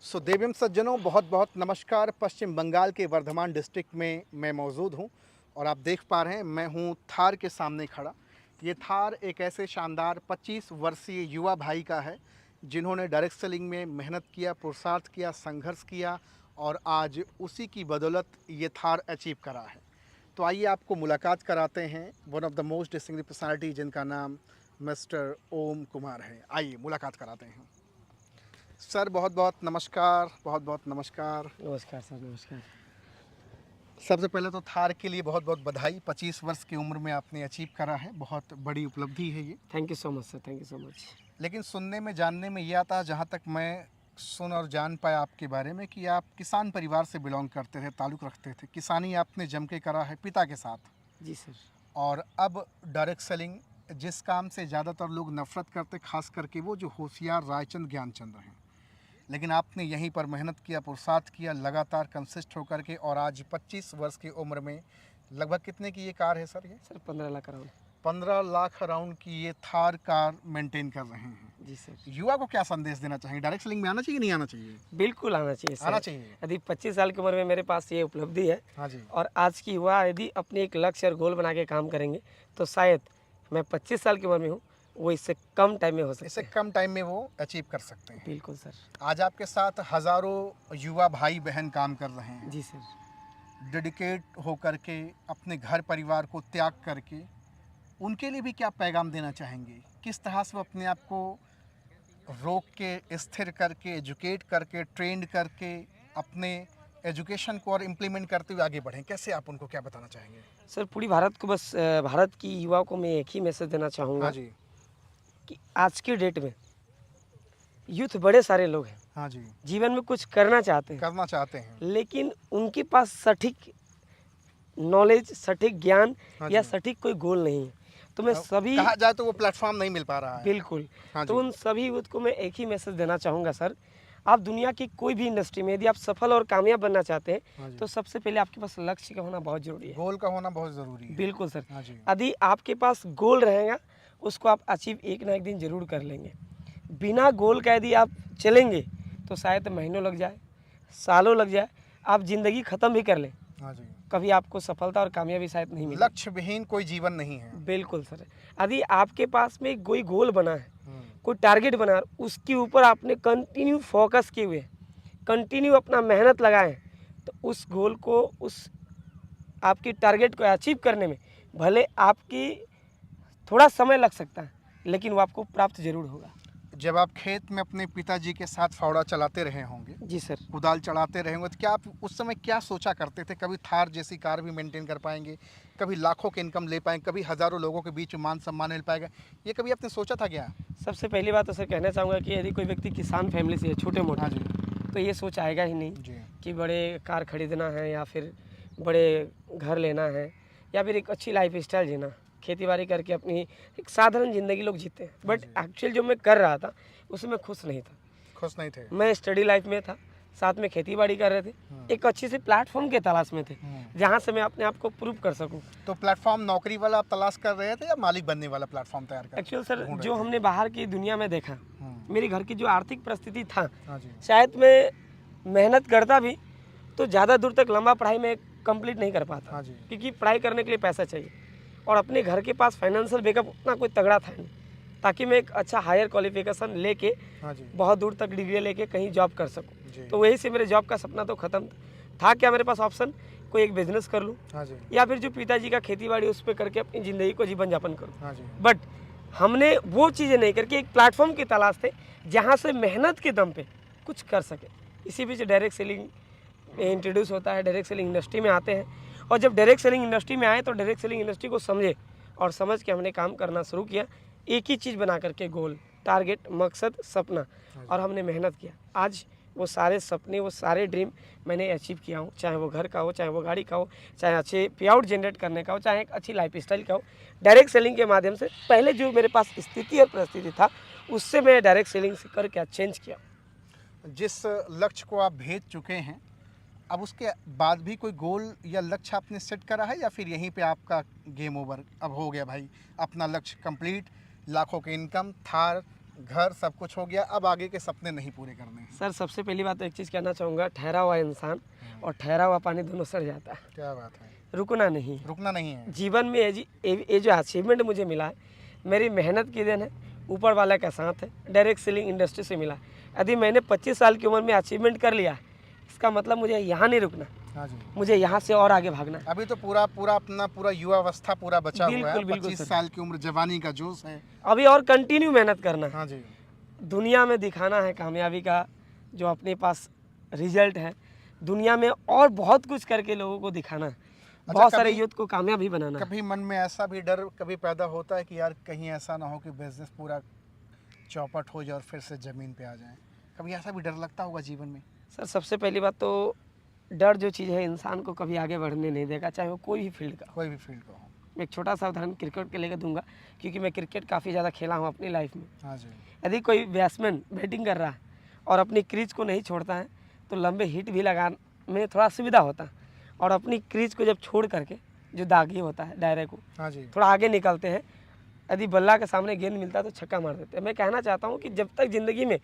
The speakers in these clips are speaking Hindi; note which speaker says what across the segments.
Speaker 1: देवियम सज्जनों, बहुत बहुत नमस्कार। पश्चिम बंगाल के वर्धमान डिस्ट्रिक्ट में मैं मौजूद हूं और आप देख पा रहे हैं मैं हूं थार के सामने खड़ा। ये थार एक ऐसे शानदार 25 वर्षीय युवा भाई का है जिन्होंने डायरेक्ट सेलिंग में मेहनत किया, पुरुषार्थ किया, संघर्ष किया और आज उसी की बदौलत ये थार अचीव करा है। तो आइए आपको मुलाकात कराते हैं one of the most distinguished personality जिनका नाम मिस्टर ओम कुमार है। आइए मुलाकात कराते हैं। सर बहुत बहुत नमस्कार, बहुत बहुत नमस्कार।
Speaker 2: नमस्कार सर, नमस्कार।
Speaker 1: सबसे पहले तो थार के लिए बहुत बहुत बधाई। 25 वर्ष की उम्र में आपने अचीव करा है, बहुत बड़ी उपलब्धि है ये।
Speaker 2: Thank you so much sir, thank you so much.
Speaker 1: लेकिन सुनने में, जानने में ये आता है, जहाँ तक मैं सुन और जान पाया आपके बारे में, कि आप किसान परिवार से बिलोंग करते थे, ताल्लुक़ रखते थे। किसानी आपने जम के करा है पिता के साथ।
Speaker 2: जी सर।
Speaker 1: और अब डायरेक्ट सेलिंग, जिस काम से ज़्यादातर लोग नफ़रत करते, खास करके वो जो होशियार रायचंद ज्ञानचंद्र हैं, लेकिन आपने यहीं पर मेहनत किया, पुरुषार्थ किया, लगातार कंसिस्ट होकर के, और आज 25 वर्ष की उम्र में लगभग कितने की ये कार है सर? ये
Speaker 2: sir 15 lakh around.
Speaker 1: 15 lakh around की ये थार कार मेंटेन कर रहे हैं।
Speaker 2: जी सर।
Speaker 1: युवा को क्या संदेश देना चाहेंगे? डायरेक्ट सेलिंग में आना चाहिए, नहीं आना चाहिए?
Speaker 2: बिल्कुल आना चाहिए सर,
Speaker 1: आना चाहिए।
Speaker 2: यदि 25 साल की उम्र में मेरे पास ये उपलब्धि है।
Speaker 1: हाँ जी।
Speaker 2: और आज की युवा यदि अपने एक लक्ष्य और गोल बना के काम करेंगे तो शायद मैं 25 साल की उम्र में हूँ, वो इससे कम टाइम में हो सकता
Speaker 1: इससे
Speaker 2: है।
Speaker 1: कम टाइम में वो अचीव कर सकते हैं।
Speaker 2: बिल्कुल सर।
Speaker 1: आज आपके साथ हज़ारों युवा भाई बहन काम कर रहे हैं।
Speaker 2: जी सर।
Speaker 1: डेडिकेट होकर के, अपने घर परिवार को त्याग करके, उनके लिए भी क्या पैगाम देना चाहेंगे? किस तरह से वो अपने आप को रोक के, स्थिर करके, एजुकेट करके, ट्रेंड करके, अपने एजुकेशन को और इम्प्लीमेंट करते हुए आगे बढ़ें? कैसे आप उनको क्या बताना चाहेंगे?
Speaker 2: सर पूरी भारत को, बस भारत की युवा को मैं एक ही मैसेज देना चाहूँगा।
Speaker 1: हाँ जी।
Speaker 2: कि आज की डेट में यूथ बड़े सारे लोग हैं,
Speaker 1: हाँ जी।
Speaker 2: जीवन में कुछ करना चाहते हैं,
Speaker 1: करना चाहते हैं।
Speaker 2: लेकिन उनके पास सटीक नॉलेज, सटीक ज्ञान
Speaker 1: हाँ
Speaker 2: या
Speaker 1: जी।
Speaker 2: सटीक कोई गोल नहीं है। तो मैं सभी,
Speaker 1: कहा जाए तो वो प्लेटफॉर्म नहीं मिल पा रहा है।
Speaker 2: बिल्कुल।
Speaker 1: हाँ
Speaker 2: तो
Speaker 1: जी।
Speaker 2: उन सभी यूथ को मैं एक ही मैसेज देना चाहूँगा सर, आप दुनिया की कोई भी इंडस्ट्री में यदि आप सफल और कामयाब बनना चाहते
Speaker 1: हाँ
Speaker 2: हैं
Speaker 1: जी।
Speaker 2: तो सबसे पहले आपके पास लक्ष्य का होना बहुत ज़रूरी है।
Speaker 1: गोल का होना बहुत ज़रूरी है।
Speaker 2: बिल्कुल सर।
Speaker 1: हाँ जी।
Speaker 2: यदि आपके पास गोल रहेगा, उसको आप अचीव एक ना एक दिन ज़रूर कर लेंगे। बिना गोल का यदि आप चलेंगे तो शायद महीनों लग जाए, सालों लग जाए, आप ज़िंदगी ख़त्म भी कर लें,
Speaker 1: हाँ जी।
Speaker 2: कभी आपको सफलता और कामयाबी शायद नहीं मिले।
Speaker 1: लक्ष्य विहीन कोई जीवन नहीं है।
Speaker 2: बिल्कुल सर। यदि आपके पास में कोई गोल बना है, कोई टारगेट बना है, उसके ऊपर आपने कंटिन्यू फोकस किए हुए, कंटिन्यू अपना मेहनत लगाए, तो उस गोल को, उस आपकी टारगेट को अचीव करने में भले आपकी थोड़ा समय लग सकता है, लेकिन वो आपको प्राप्त जरूर होगा।
Speaker 1: जब आप खेत में अपने पिताजी के साथ फावड़ा चलाते रहे होंगे,
Speaker 2: जी सर।
Speaker 1: कुदाल चढ़ाते रहे होंगे, तो क्या आप उस समय क्या सोचा करते थे? कभी थार जैसी कार भी मेंटेन कर पाएंगे, कभी लाखों की इनकम ले पाएंगे, कभी हज़ारों लोगों के बीच में मान सम्मान मिल पाएगा, ये कभी आपने सोचा था क्या?
Speaker 2: सबसे पहली बात तो सर कहना चाहूँगा कि यदि कोई व्यक्ति किसान फैमिली से है, छोटे
Speaker 1: हाँ
Speaker 2: मोटे,
Speaker 1: जी।
Speaker 2: तो ये सोच आएगा ही नहीं
Speaker 1: जी।
Speaker 2: कि बड़े कार खरीदना है या फिर बड़े घर लेना है या फिर एक अच्छी लाइफ स्टाइल जीना। खेती बाड़ी करके अपनी एक साधारण ज़िंदगी लोग जीते हैं, बट एक्चुअल जो मैं कर रहा था उसमें मैं खुश नहीं था।
Speaker 1: खुश नहीं थे?
Speaker 2: मैं स्टडी लाइफ में था, साथ में खेती बाड़ी कर रहे थे, एक अच्छी सी प्लेटफॉर्म के तलाश में थे जहाँ से मैं अपने आप को प्रूव कर सकूं।
Speaker 1: तो प्लेटफॉर्म नौकरी वाला आप तलाश कर रहे थे या मालिक बनने वाला प्लेटफॉर्म तैयार कर?
Speaker 2: एक्चुअल सर
Speaker 1: ढूंढ रहे
Speaker 2: जो
Speaker 1: थे?
Speaker 2: हमने बाहर की दुनिया में देखा, मेरी घर की जो आर्थिक परिस्थिति था,
Speaker 1: हाँ जी।
Speaker 2: शायद मैं मेहनत करता भी तो ज़्यादा दूर तक लंबा पढ़ाई में कंप्लीट नहीं कर पाता।
Speaker 1: हाँ जी।
Speaker 2: क्योंकि पढ़ाई करने के लिए पैसा चाहिए और अपने घर के पास फाइनेंशियल बैकअप उतना कोई तगड़ा था नहीं, ताकि मैं एक अच्छा हायर क्वालिफिकेशन लेके
Speaker 1: हाँ जी।
Speaker 2: बहुत दूर तक डिग्री लेके कहीं जॉब कर
Speaker 1: जी।
Speaker 2: सकूं। तो वही से मेरे जॉब का सपना तो ख़त्म था। क्या मेरे पास ऑप्शन, कोई एक बिजनेस कर लूँ
Speaker 1: हाँ जी।
Speaker 2: या फिर जो पिताजी का खेती बाड़ी उस पर करके अपनी ज़िंदगी को जीवन यापन करूँ।
Speaker 1: हाँ जी।
Speaker 2: बट हमने वो चीज़ें नहीं करके एक प्लेटफॉर्म की तलाश थे जहाँ से मेहनत के दम पे कुछ कर सके। इसी बीच डायरेक्ट सेलिंग इंट्रोड्यूस होता है, डायरेक्ट सेलिंग इंडस्ट्री में आते हैं, और जब डायरेक्ट सेलिंग इंडस्ट्री में आए तो डायरेक्ट सेलिंग इंडस्ट्री को समझे और समझ के हमने काम करना शुरू किया, एक ही चीज़ बना करके, गोल, टारगेट, मकसद, सपना, और हमने मेहनत किया। आज वो सारे सपने, वो सारे ड्रीम मैंने अचीव किया हूँ, चाहे वो घर का हो, चाहे वो गाड़ी का हो, चाहे अच्छे पे आउट जनरेट करने का हो, चाहे एक अच्छी लाइफ स्टाइल का हो। डायरेक्ट सेलिंग के माध्यम से पहले जो मेरे पास स्थिति और परिस्थिति था, उससे मैं डायरेक्ट सेलिंग से करके चेंज किया।
Speaker 1: जिस लक्ष्य को आप भेज चुके हैं, अब उसके बाद भी कोई गोल या लक्ष्य आपने सेट करा है, या फिर यहीं पे आपका गेम ओवर, अब हो गया भाई, अपना लक्ष्य कंप्लीट, लाखों की इनकम, थार, घर सब कुछ हो गया, अब आगे के सपने नहीं पूरे करने हैं।
Speaker 2: सर सबसे पहली बात तो एक चीज़ कहना चाहूँगा, ठहरा हुआ इंसान और ठहरा हुआ पानी दोनों सड़ जाता है।
Speaker 1: क्या बात है,
Speaker 2: रुकना नहीं है
Speaker 1: रुकना नहीं है।
Speaker 2: जीवन में। ये जो अचीवमेंट मुझे मिला है मेरी मेहनत की देन है, ऊपर वाला का साथ है, डायरेक्ट सेलिंग इंडस्ट्री से मिला। यदि मैंने 25 साल की उम्र में अचीवमेंट कर लिया है, इसका मतलब मुझे यहाँ नहीं रुकना,
Speaker 1: हाँ जी,
Speaker 2: मुझे यहाँ से और आगे भागना है।
Speaker 1: अभी तो पूरा अपना युवावस्था पूरा बचा हुआ है,
Speaker 2: बिल्कुल, बिल्कुल
Speaker 1: 25
Speaker 2: सर।
Speaker 1: साल की उम्र, जवानी का जोश है।
Speaker 2: अभी और कंटिन्यू मेहनत करना है,
Speaker 1: हाँ जी,
Speaker 2: दुनिया में दिखाना है कामयाबी का जो अपने पास रिजल्ट है, दुनिया में और बहुत कुछ करके लोगों को दिखाना है, बहुत सारे
Speaker 1: कभी-
Speaker 2: यूथ को कामयाब भी बनाना है।
Speaker 1: कभी मन में ऐसा भी डर कभी पैदा होता है कि यार कहीं ऐसा ना हो कि बिजनेस पूरा चौपट हो जाए और फिर से ज़मीन पे आ जाए, कभी ऐसा भी डर लगता होगा जीवन में?
Speaker 2: सर सबसे पहली बात तो डर जो चीज़ है इंसान को कभी आगे बढ़ने नहीं देगा, चाहे वो कोई भी फील्ड का हो।
Speaker 1: कोई भी फील्ड का हो।
Speaker 2: मैं एक छोटा सा उदाहरण क्रिकेट के लेकर दूंगा, क्योंकि मैं क्रिकेट काफ़ी ज़्यादा खेला हूँ अपनी लाइफ में।
Speaker 1: हाँ जी,
Speaker 2: यदि कोई बैट्समैन बैटिंग कर रहा है और अपनी क्रीज को नहीं छोड़ता है तो लंबे हिट भी लगाने में थोड़ा सुविधा होता है, और अपनी क्रीज को जब छोड़ करके जो दागी होता है दायरे को
Speaker 1: हाँ जी,
Speaker 2: थोड़ा आगे निकलते हैं, यदि बल्ला के सामने गेंद मिलता है तो छक्का मार देते हैं। मैं कहना चाहता हूँ कि जब तक ज़िंदगी में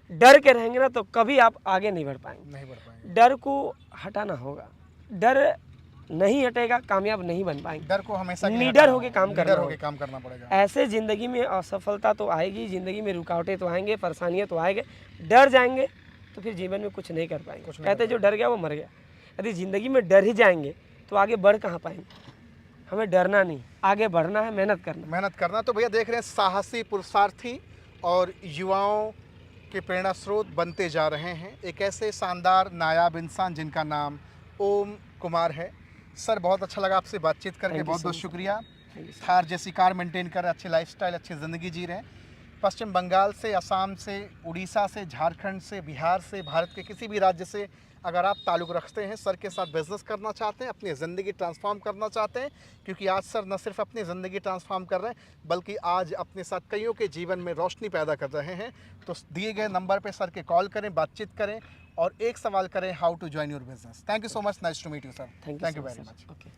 Speaker 2: डर के रहेंगे ना तो कभी आप आगे नहीं बढ़ पाएंगे।
Speaker 1: नहीं बढ़ पाएंगे।
Speaker 2: डर को हटाना होगा, डर नहीं हटेगा कामयाब नहीं बन पाएंगे।
Speaker 1: डर को हमेशा के लिए
Speaker 2: लीडर
Speaker 1: हटाना
Speaker 2: होके
Speaker 1: होगा,
Speaker 2: काम करना
Speaker 1: लीडर
Speaker 2: होगा।
Speaker 1: होके काम करना पड़ेगा।
Speaker 2: ऐसे ज़िंदगी में असफलता तो आएगी, ज़िंदगी में रुकावटें तो आएंगे, परेशानियाँ तो आएंगे, डर जाएंगे तो फिर जीवन में कुछ नहीं कर पाएंगे।
Speaker 1: कुछ नहीं
Speaker 2: कहते
Speaker 1: कर
Speaker 2: जो डर गया वो मर गया। यदि ज़िंदगी में डर ही जाएंगे तो आगे बढ़ कहाँ पाएंगे। हमें डरना नहीं, आगे बढ़ना है, मेहनत करना।
Speaker 1: मेहनत करना। तो भैया देख रहे हैं साहसी पुरुषार्थी और युवाओं के प्रेरणा स्रोत बनते जा रहे हैं एक ऐसे शानदार नायाब इंसान जिनका नाम ओम कुमार है। सर बहुत अच्छा लगा आपसे बातचीत करके,
Speaker 2: Thank you
Speaker 1: बहुत
Speaker 2: so
Speaker 1: बहुत
Speaker 2: much.
Speaker 1: शुक्रिया।
Speaker 2: Thank you so
Speaker 1: थार जैसी कार मेंटेन कर, अच्छे लाइफस्टाइल, अच्छी ज़िंदगी जी रहे हैं। पश्चिम बंगाल से, असम से, उड़ीसा से, झारखंड से, बिहार से, भारत के किसी भी राज्य से अगर आप ताल्लुक़ रखते हैं, सर के साथ बिजनेस करना चाहते हैं, अपनी ज़िंदगी ट्रांसफॉर्म करना चाहते हैं, क्योंकि आज सर न सिर्फ अपनी ज़िंदगी ट्रांसफॉर्म कर रहे हैं बल्कि आज अपने साथ कईयों के जीवन में रोशनी पैदा कर रहे हैं। तो दिए गए नंबर पे सर के कॉल करें, बातचीत करें और एक सवाल करें, how to join your business. Thank you so much, nice to meet you sir.
Speaker 2: Thank you
Speaker 1: thank
Speaker 2: so
Speaker 1: you
Speaker 2: much,
Speaker 1: very
Speaker 2: sir.
Speaker 1: Much.
Speaker 2: Okay.